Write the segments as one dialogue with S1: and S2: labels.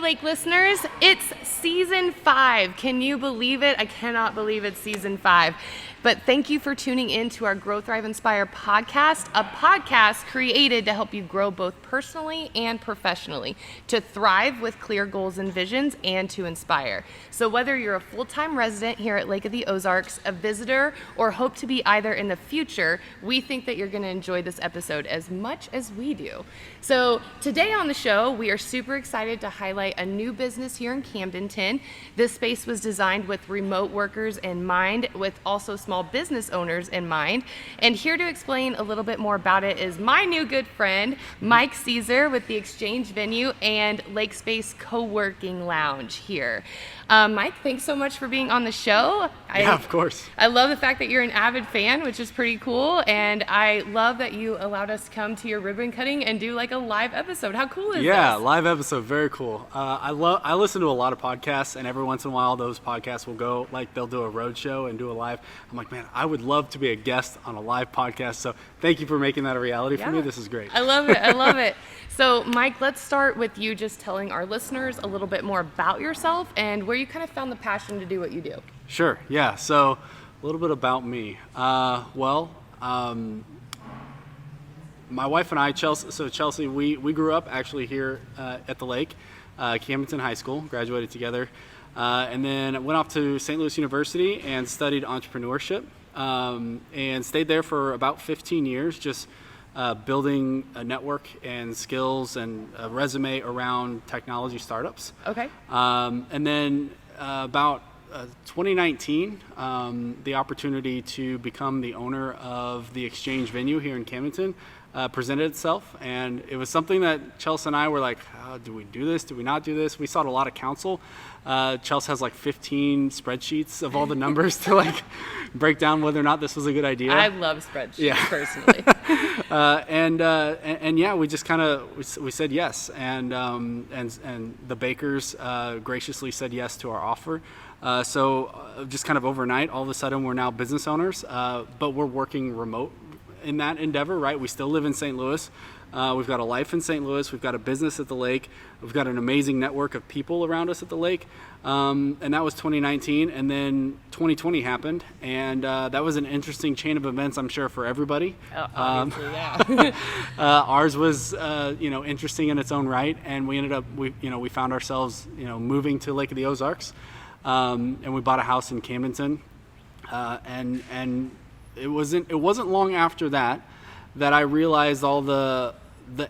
S1: Lake listeners, it's season 5. Can you believe it? I cannot believe it's season 5. But thank you for tuning in to our Grow, Thrive, Inspire podcast, a podcast created to help you grow both personally and professionally, to thrive with clear goals and visions, and to inspire. So whether you're a full-time resident here at Lake of the Ozarks, a visitor, or hope to be either in the future, we think that you're going to enjoy this episode as much as we do. So today on the show, we are super excited to highlight a new business here in Camdenton. This space was designed with remote workers in mind, with also small business owners in mind. And here to explain a little bit more about it is my new good friend, Mike Cisar with the Exchange Venue and Lake Space Co-working Lounge here. Mike, thanks so much for being on the show.
S2: Yeah, of course.
S1: I love the fact that you're an avid fan, which is pretty cool. And I love that you allowed us to come to your ribbon cutting and do like a live episode. How cool is this?
S2: Yeah, live episode, very cool. I listen to a lot of podcasts, and every once in a while those podcasts will go, like they'll do a road show and do a live. I'm like, man, I would love to be a guest on a live podcast. So thank you for making that a reality for me. This is great.
S1: I love it. I love it. So Mike, let's start with you just telling our listeners a little bit more about yourself and where you kind of found the passion to do what you do.
S2: Sure. Yeah. So a little bit about me. My wife and I, Chelsey, we grew up actually here at the lake, Camdenton High School, graduated together, and then went off to St. Louis University and studied entrepreneurship, and stayed there for about 15 years, just building a network and skills and a resume around technology startups.
S1: Okay.
S2: And then about 2019, the opportunity to become the owner of the Exchange Venue here in Camdenton presented itself, and it was something that Chelsey and I were like, do we do this? Do we not do this? We sought a lot of counsel. Chelsey has like 15 spreadsheets of all the numbers to like break down whether or not this was a good idea.
S1: I love spreadsheets personally.
S2: And yeah, we just kind of we said yes, and the bakers graciously said yes to our offer. So just kind of overnight, all of a sudden we're now business owners, but we're working remote in that endeavor, right? We still live in St. Louis. We've got a life in St. Louis. We've got a business at the lake. We've got an amazing network of people around us at the lake. And that was 2019. And then 2020 happened. And that was an interesting chain of events, I'm sure, for everybody.
S1: Obviously, yeah.
S2: Ours was, interesting in its own right. And we ended up, we found ourselves, moving to Lake of the Ozarks. And we bought a house in Camdenton. And it wasn't long after that I realized all the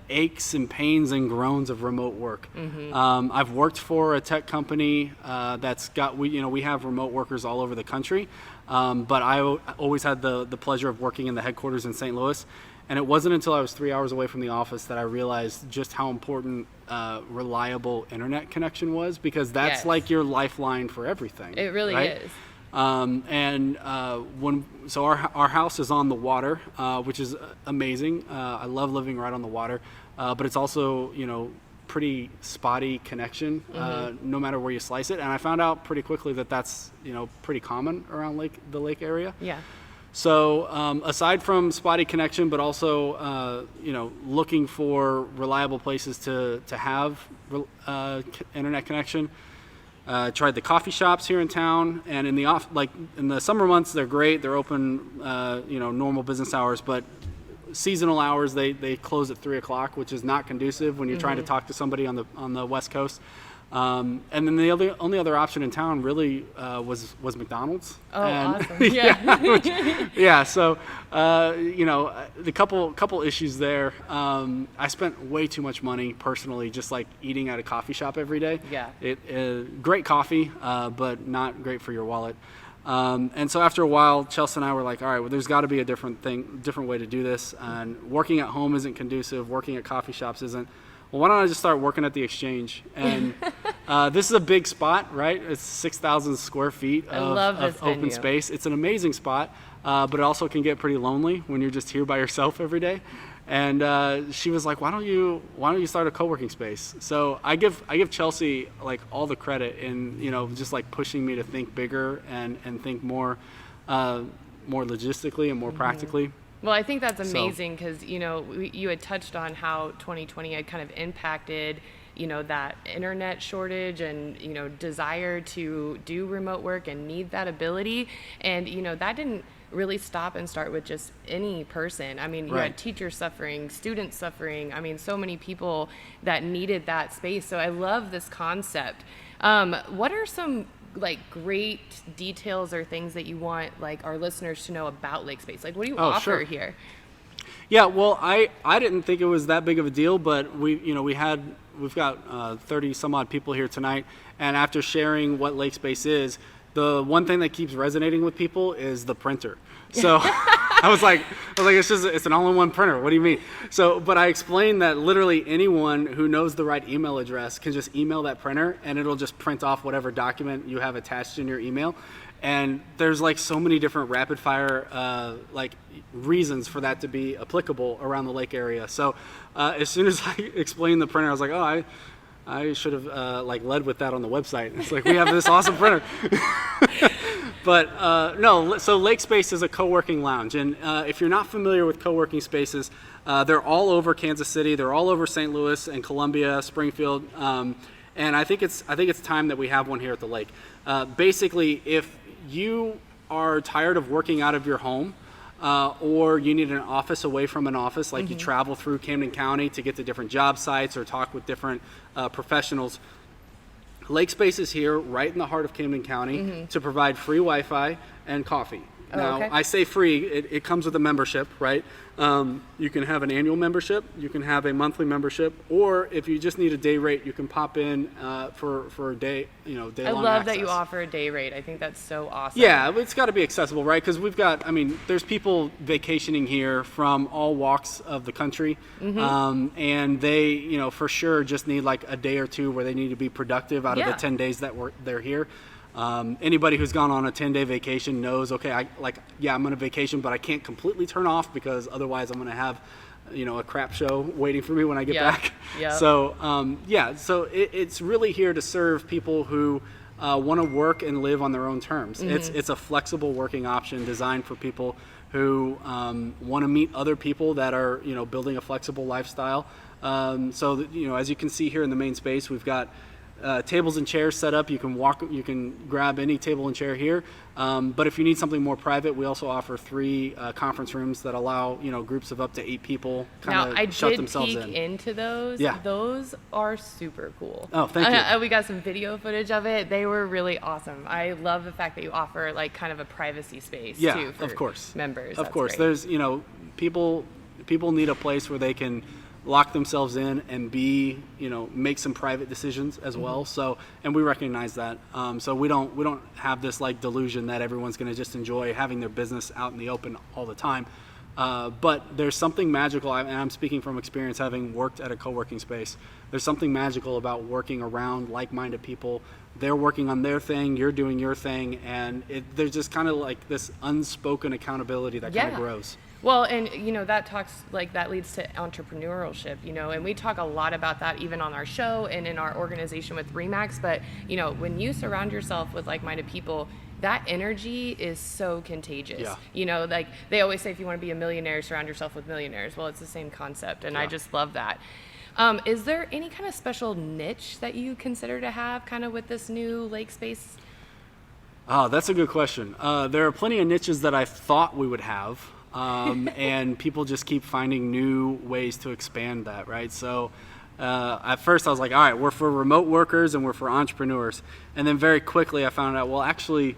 S2: aches and pains and groans of remote work. Mm-hmm. I've worked for a tech company that's got we have remote workers all over the country, but I always had the pleasure of working in the headquarters in St. Louis, and it wasn't until I was 3 hours away from the office that I realized just how important reliable internet connection was, because that's like your lifeline for everything.
S1: It really is.
S2: So our house is on the water, which is amazing. I love living right on the water, but it's also, pretty spotty connection, no matter where you slice it. And I found out pretty quickly that that's, pretty common around the lake area.
S1: Yeah.
S2: So, aside from spotty connection, but also, looking for reliable places to have, internet connection, tried the coffee shops here in town, and in the summer months they're great. They're open, normal business hours, but seasonal hours they close at 3:00, which is not conducive when you're trying to talk to somebody on the West Coast. And then the only other option in town really was McDonald's.
S1: Oh, awesome!
S2: Yeah. So the couple issues there. I spent way too much money personally, just like eating at a coffee shop every day.
S1: Yeah.
S2: Great coffee, but not great for your wallet. And so after a while, Chelsey and I were like, all right, well, there's got to be a different way to do this. And working at home isn't conducive. Working at coffee shops isn't. Well, why don't I just start working at the Exchange? And this is a big spot, right? It's 6,000 square feet of open space. It's an amazing spot, but it also can get pretty lonely when you're just here by yourself every day. And she was like, why don't you start a co-working space? So I give Chelsey like all the credit in, just like pushing me to think bigger and think more logistically and more practically.
S1: Well, I think that's amazing because, you had touched on how 2020 had kind of impacted that internet shortage and, desire to do remote work and need that ability. And, that didn't really stop and start with just any person. I mean, you had teachers suffering, students suffering. I mean, so many people that needed that space. So I love this concept. What are some great details or things that you want our listeners to know about Lake Space? What do you offer here?
S2: Yeah, well, I didn't think it was that big of a deal, but we've got 30 some odd people here tonight, and after sharing what Lake Space is, the one thing that keeps resonating with people is the printer. So I was like, it's an all-in-one printer. What do you mean? So, but I explained that literally anyone who knows the right email address can just email that printer, and it'll just print off whatever document you have attached in your email. And there's so many different rapid fire reasons for that to be applicable around the lake area. So as soon as I explained the printer, I was like, oh, I should have led with that on the website. It's we have this awesome printer. But no, so Lake Space is a co-working lounge. And if you're not familiar with co-working spaces, they're all over Kansas City. They're all over St. Louis and Columbia, Springfield. And I think it's time that we have one here at the lake. Basically, if you are tired of working out of your home, or you need an office away from an office, you travel through Camden County to get to different job sites or talk with different professionals, Lake Space is here right in the heart of Camden County to provide free Wi-Fi and coffee. Now, I say free, it comes with a membership, right? You can have an annual membership, you can have a monthly membership, or if you just need a day rate, you can pop in for a day, day-long access.
S1: I love that you offer a day rate. I think that's so awesome.
S2: Yeah, it's got to be accessible, right? Because we've got, there's people vacationing here from all walks of the country, and they, for sure just need a day or two where they need to be productive out of the 10 days that they're here. Anybody who's gone on a 10-day vacation knows, okay, I'm on a vacation, but I can't completely turn off because otherwise I'm going to have, a crap show waiting for me when I get back.
S1: Yep.
S2: So, it's really here to serve people who want to work and live on their own terms. It's a flexible working option designed for people who want to meet other people that are, building a flexible lifestyle. As you can see here in the main space, we've got tables and chairs set up. You can grab any table and chair here. But if you need something more private, we also offer 3 conference rooms that allow, groups of up to 8 people kind of shut themselves in.
S1: Now, I did peek into those.
S2: Yeah.
S1: Those are super cool.
S2: Oh, thank you.
S1: We got some video footage of it. They were really awesome. I love the fact that you offer kind of a privacy space too for
S2: of course.
S1: members.
S2: Of
S1: That's
S2: course.
S1: great.
S2: There's, people need a place where they can lock themselves in and make some private decisions as well. So, and we recognize that. So we don't have this delusion that everyone's going to just enjoy having their business out in the open all the time. But there's something magical, and I'm speaking from experience having worked at a co-working space. There's something magical about working around like-minded people. They're working on their thing, you're doing your thing, and there's just kind of this unspoken accountability that kind of grows.
S1: Well, and that leads to entrepreneurship, and we talk a lot about that even on our show and in our organization with Remax. But, when you surround yourself with like-minded people, that energy is so contagious. Yeah. They always say if you want to be a millionaire, surround yourself with millionaires. Well, it's the same concept, and I just love that. Is there any kind of special niche that you consider to have kind of with this new lake space?
S2: Oh, that's a good question. There are plenty of niches that I thought we would have. And people just keep finding new ways to expand that, right? So at first I was like, all right, we're for remote workers and we're for entrepreneurs. And then very quickly I found out, well, actually,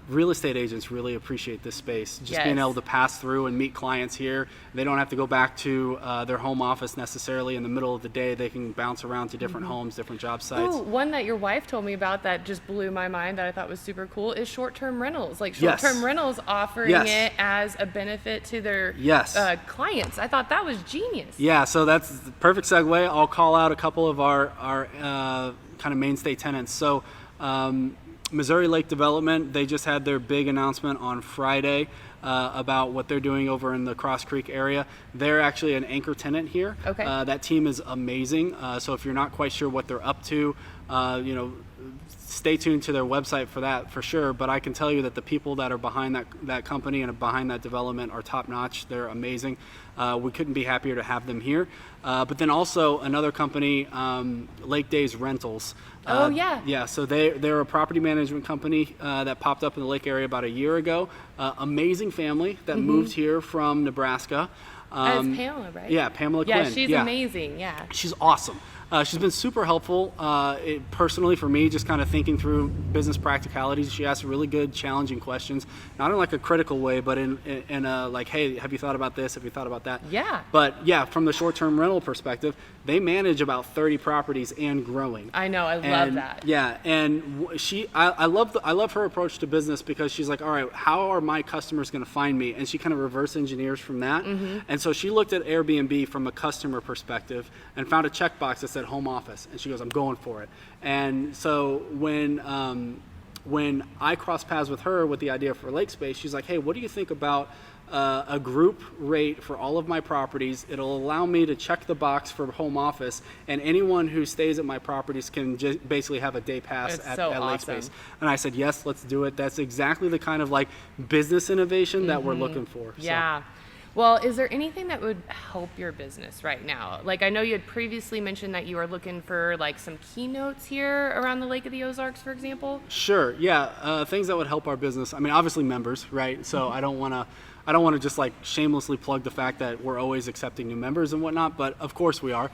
S2: real estate agents really appreciate this space. Just being able to pass through and meet clients here. They don't have to go back to their home office necessarily in the middle of the day. They can bounce around to different homes, different job sites.
S1: Ooh, one that your wife told me about that just blew my mind that I thought was super cool is short-term rentals. Short-term rentals offering it as a benefit to their clients. I thought that was genius.
S2: Yeah, so that's the perfect segue. I'll call out a couple of our kind of mainstay tenants. So Missouri Lake Development, they just had their big announcement on Friday about what they're doing over in the Cross Creek area. They're actually an anchor tenant here.
S1: Okay.
S2: That team is amazing. So if you're not quite sure what they're up to, stay tuned to their website for that for sure. But I can tell you that the people that are behind that company and behind that development are top notch. They're amazing. We couldn't be happier to have them here. But then also another company, Lake Days Rentals.
S1: Oh yeah.
S2: Yeah. So they're a property management company that popped up in the Lake area about a year ago. Amazing family that moved here from Nebraska.
S1: As Pamela, right?
S2: Yeah, Pamela
S1: Yeah,
S2: Quinn.
S1: she's amazing. Yeah.
S2: She's awesome. She's been super helpful personally for me, just kind of thinking through business practicalities. She asks really good, challenging questions, not in like a critical way, but in a like, hey, have you thought about this? Have you thought about that?
S1: Yeah.
S2: But yeah, from the short-term rental perspective, they manage about 30 properties and growing.
S1: I know. I love that.
S2: Yeah, and I love her approach to business because she's like, all right, how are my customers going to find me? And she kind of reverse engineers from that. And so she looked at Airbnb from a customer perspective and found a checkbox that said home office, and she goes, I'm going for it. And so when I crossed paths with her with the idea for Lake Space, she's like, hey, what do you think about a group rate for all of my properties? It'll allow me to check the box for home office, and anyone who stays at my properties can basically have a day pass at Lake Space. And I said, yes, let's do it. That's exactly the kind of like business innovation that we're looking for.
S1: Yeah. Well, is there anything that would help your business right now? Like, I know you had previously mentioned that you were looking for like some keynotes here around the Lake of the Ozarks, for example.
S2: Sure. Yeah. Things that would help our business. I mean, obviously members, right? So I don't want to just like shamelessly plug the fact that we're always accepting new members and whatnot, but of course we are.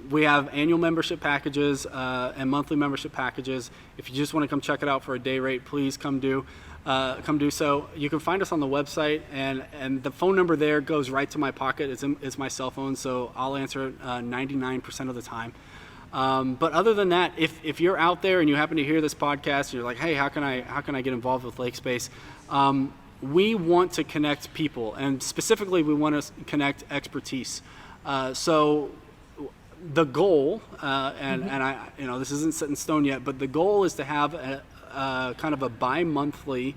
S2: We have annual membership packages and monthly membership packages. If you just want to come check it out for a day rate, please come do so. You can find us on the website, and the phone number there goes right to my pocket. It's my cell phone, so I'll answer it 99% of the time. But other than that, if you're out there and you happen to hear this podcast, you're like, hey, how can I get involved with Lake Space? We want to connect people, and specifically we want to connect expertise. So the goal, and I, this isn't set in stone yet, but the goal is to have a kind of a bi-monthly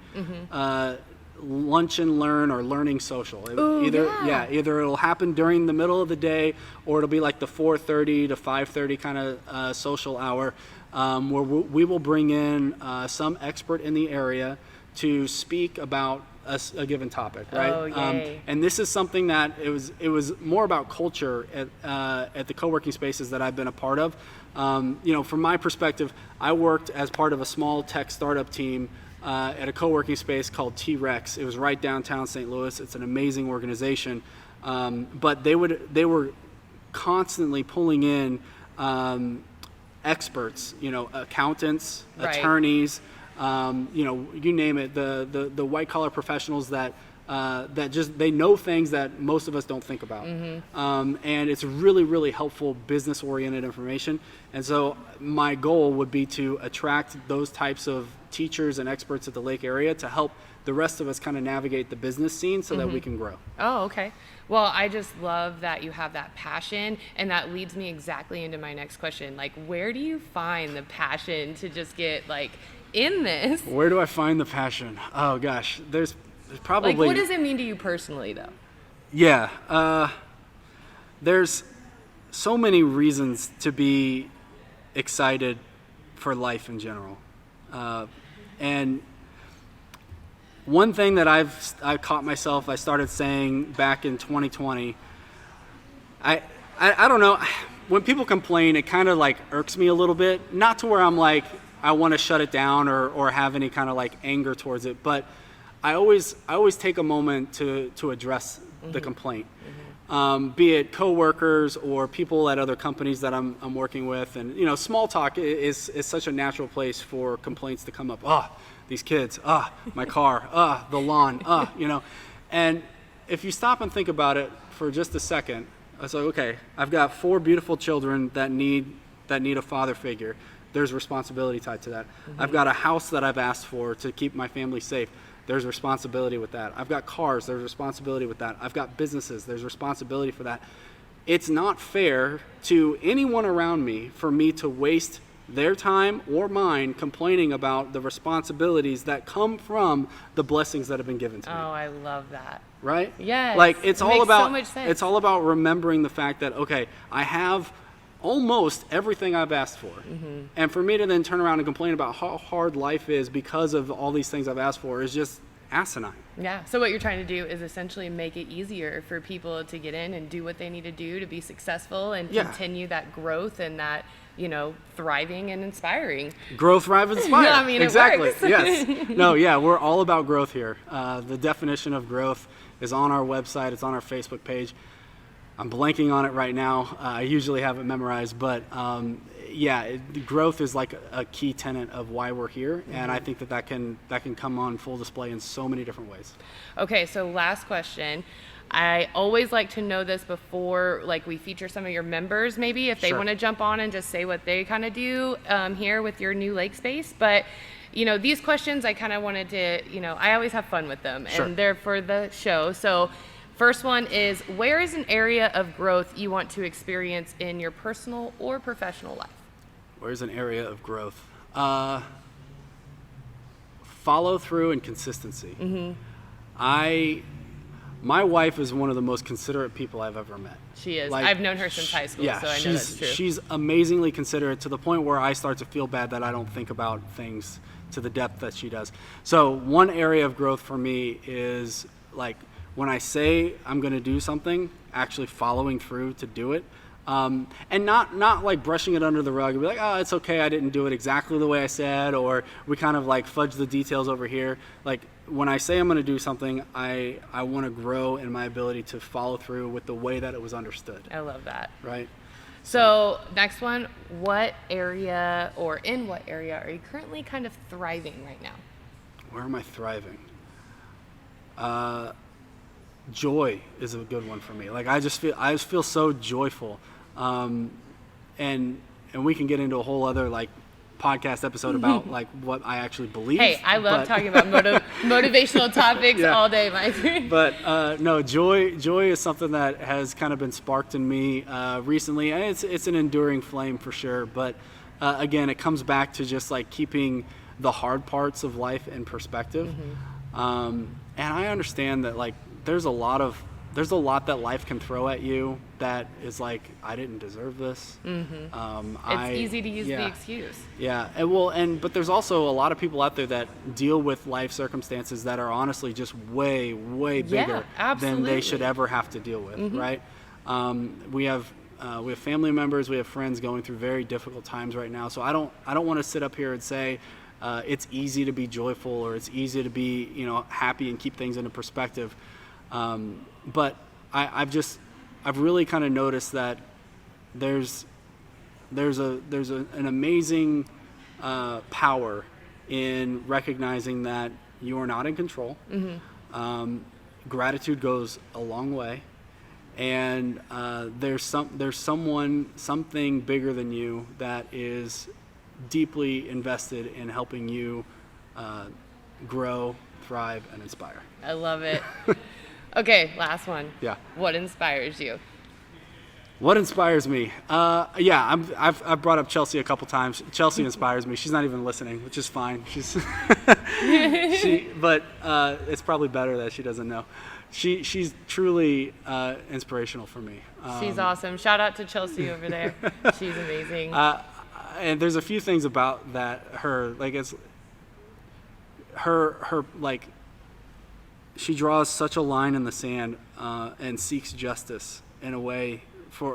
S2: lunch and learn or learning social. Either it'll happen during the middle of the day, or it'll be like the 4:30 to 5:30 kind of social hour, where we will bring in some expert in the area to speak about a given topic, right?
S1: Oh, yay.
S2: And this is something that it was more about culture at the co-working spaces that I've been a part of. From my perspective, I worked as part of a small tech startup team at a co-working space called T-Rex. It was right downtown St. Louis. It's an amazing organization, but they were constantly pulling in experts, accountants,
S1: right.
S2: Attorneys. You name it, the white collar professionals that just they know things that most of us don't think about, and it's really, really helpful business oriented information. And so my goal would be to attract those types of teachers and experts at the Lake area to help the rest of us kind of navigate the business scene so that we can grow.
S1: Oh, okay. Well, I just love that you have that passion, and that leads me exactly into my next question. Like, where do you find the passion to just get like in this?
S2: Where do I find the passion? Oh gosh, there's probably,
S1: like, what does it mean to you personally though?
S2: Yeah, there's so many reasons to be excited for life in general, and one thing that I caught myself, I started saying back in 2020, I don't know, when people complain, it kind of like irks me a little bit, not to where I'm like I want to shut it down or have any kind of like anger towards it, but I always take a moment to address the complaint, be it coworkers or people at other companies that I'm working with. And small talk is such a natural place for complaints to come up. These kids, my car, the lawn, and if you stop and think about it for just a second, I was like, okay, I've got 4 beautiful children that need a father figure. There's responsibility tied to that. I've got a house that I've asked for to keep my family safe. There's responsibility with that. I've got cars. There's responsibility with that. I've got businesses. There's responsibility for that. It's not fair to anyone around me for me to waste their time or mine complaining about the responsibilities that come from the blessings that have been given to me.
S1: Oh, I love that.
S2: Right?
S1: Yes.
S2: Like it's
S1: it
S2: all
S1: makes
S2: about
S1: so much sense.
S2: It's all about remembering the fact that, okay, I have almost everything I've asked for. And for me to then turn around and complain about how hard life is because of all these things I've asked for is just asinine.
S1: Yeah. So what you're trying to do is essentially make it easier for people to get in and do what they need to do to be successful and continue that growth and that, thriving and inspiring.
S2: Growth, thrive, inspire.
S1: I mean,
S2: exactly.
S1: It works.
S2: Yes. No, yeah, we're all about growth here. The definition of growth is on our website. It's on our Facebook page. I'm blanking on it right now. I usually have it memorized, but growth is like a key tenet of why we're here, and I think that can come on full display in so many different ways. Okay,
S1: so last question. I always like to know this before, like, we feature some of your members, maybe if they want to jump on and just say what they kind of do here with your new lake space. But these questions I kind of wanted to, I always have fun with them, and they're for the show. So first one is, where is an area of growth you want to experience in your personal or professional life?
S2: Where's an area of growth? Follow through and consistency. My wife is one of the most considerate people I've ever met.
S1: She is. I've known her since high school, so I know that's true.
S2: She's amazingly considerate to the point where I start to feel bad that I don't think about things to the depth that she does. So one area of growth for me is, like, when I say I'm going to do something, actually following through to do it. And not like brushing it under the rug and be like, oh, it's okay, I didn't do it exactly the way I said, or we kind of like fudge the details over here. Like, when I say I'm going to do something, I want to grow in my ability to follow through with the way that it was understood.
S1: I love that.
S2: Right?
S1: So next one, what area or in what area are you currently kind of thriving right now?
S2: Where am I thriving? Joy is a good one for me. Like, I just feel so joyful. And we can get into a whole other like podcast episode about like what I actually believe.
S1: Hey, I love talking about motivational topics all day, Mike.
S2: But no, joy is something that has kind of been sparked in me recently, and it's an enduring flame for sure. But again, it comes back to just like keeping the hard parts of life in perspective. And I understand that like there's a lot that life can throw at you that is like, I didn't deserve this.
S1: It's easy to use the excuse.
S2: Yeah, but there's also a lot of people out there that deal with life circumstances that are honestly just way, way bigger than they should ever have to deal with, right? We have family members, we have friends going through very difficult times right now. So I don't want to sit up here and say it's easy to be joyful or it's easy to be happy and keep things into perspective. But I've really kind of noticed that there's an amazing power in recognizing that you are not in control. Gratitude goes a long way, and there's something bigger than you that is deeply invested in helping you grow, thrive, and inspire.
S1: I love it. Okay, last one.
S2: Yeah.
S1: What inspires you?
S2: What inspires me? I've brought up Chelsey a couple times. Chelsey inspires me. She's not even listening, which is fine. But it's probably better that she doesn't know. She's truly inspirational for me.
S1: She's awesome. Shout out to Chelsey over there. She's amazing.
S2: And there's a few things about that her she draws such a line in the sand and seeks justice in a way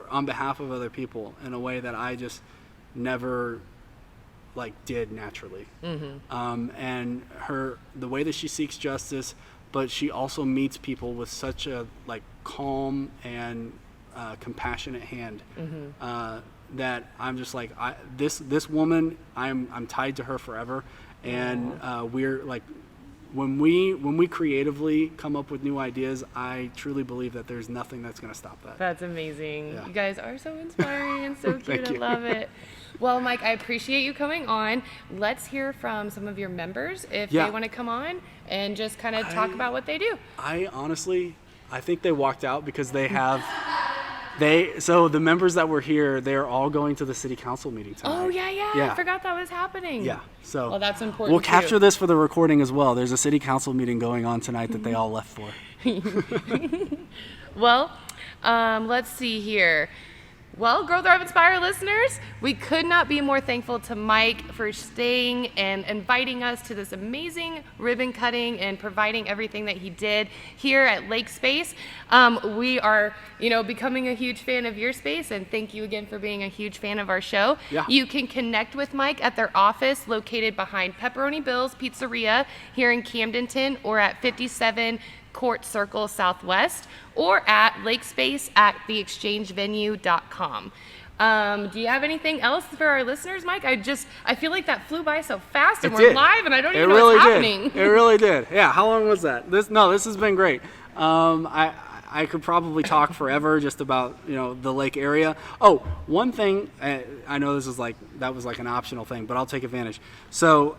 S2: on behalf of other people in a way that I just never did naturally. And the way that she seeks justice, but she also meets people with such a calm and compassionate hand that I'm just this woman, I'm tied to her forever. And we're when we creatively come up with new ideas, I truly believe that there's nothing that's going to stop that.
S1: That's amazing. Yeah. You guys are so inspiring and so cute.
S2: Thank you.
S1: I love it. Well, Mike, I appreciate you coming on. Let's hear from some of your members if they want to come on and just kind of talk about what they do.
S2: I think they walked out because they have... So the members that were here, they're all going to the city council meeting tonight.
S1: Oh, yeah. I forgot that was happening.
S2: Yeah. So
S1: well, that's important.
S2: We'll capture this for the recording as well. There's a city council meeting going on tonight that they all left for.
S1: Well, let's see here. Well, Grow, Thrive, Inspire listeners, we could not be more thankful to Mike for staying and inviting us to this amazing ribbon cutting and providing everything that he did here at Lake Space. We are, becoming a huge fan of your space, and thank you again for being a huge fan of our show.
S2: Yeah.
S1: You can connect with Mike at their office located behind Pepperoni Bill's Pizzeria here in Camdenton, or at 57 Court Circle Southwest, or at Lake Space at theexchangevenue.com. Do you have anything else for our listeners, Mike? I feel like that flew by so fast, and we're live, and I don't even know what's happening.
S2: It really did. Yeah, how long was that? This has been great. I could probably talk forever just about the lake area. Oh, one thing, I know this is that was like an optional thing, but I'll take advantage. So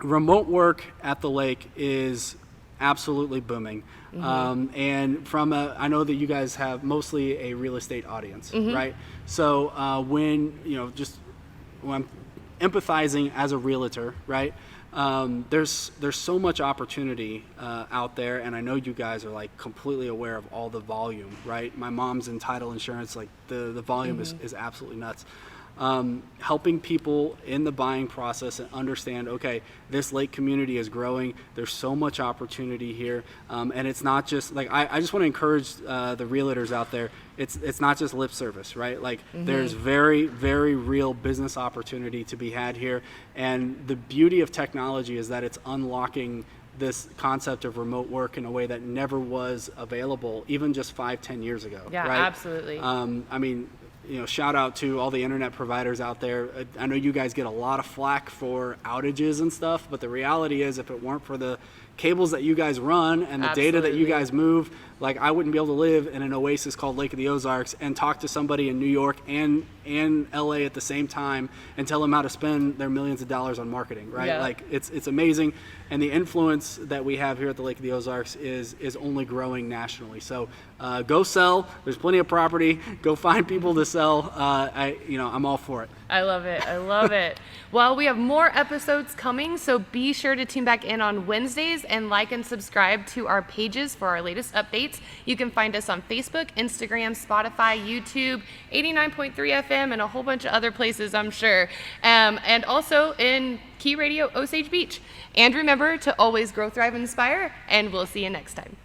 S2: remote work at the lake is absolutely booming. And I know that you guys have mostly a real estate audience, right? So when I'm empathizing as a realtor, right? There's so much opportunity out there, and I know you guys are completely aware of all the volume, right? My mom's in title insurance, the volume is absolutely nuts. Helping people in the buying process and understand, okay, this lake community is growing. There's so much opportunity here, and it's not just I just want to encourage the realtors out there. It's not just lip service, right? There's very, very real business opportunity to be had here, and the beauty of technology is that it's unlocking this concept of remote work in a way that never was available even just 5-10 years ago.
S1: Yeah,
S2: right?
S1: Absolutely.
S2: Shout out to all the internet providers out there. I know you guys get a lot of flack for outages and stuff, but the reality is if it weren't for the cables that you guys run and the data that you guys move, I wouldn't be able to live in an oasis called Lake of the Ozarks and talk to somebody in New York and LA at the same time and tell them how to spend their millions of dollars on marketing, right?
S1: Yeah.
S2: It's amazing. And the influence that we have here at the Lake of the Ozarks is only growing nationally. So go sell. There's plenty of property. Go find people to sell. I'm all for it.
S1: I love it. I love it. Well, we have more episodes coming, so be sure to tune back in on Wednesdays and like and subscribe to our pages for our latest updates. You can find us on Facebook, Instagram, Spotify, YouTube, 89.3 FM, and a whole bunch of other places, I'm sure. And also in Key Radio, Osage Beach. And remember to always grow, thrive, and inspire, and we'll see you next time.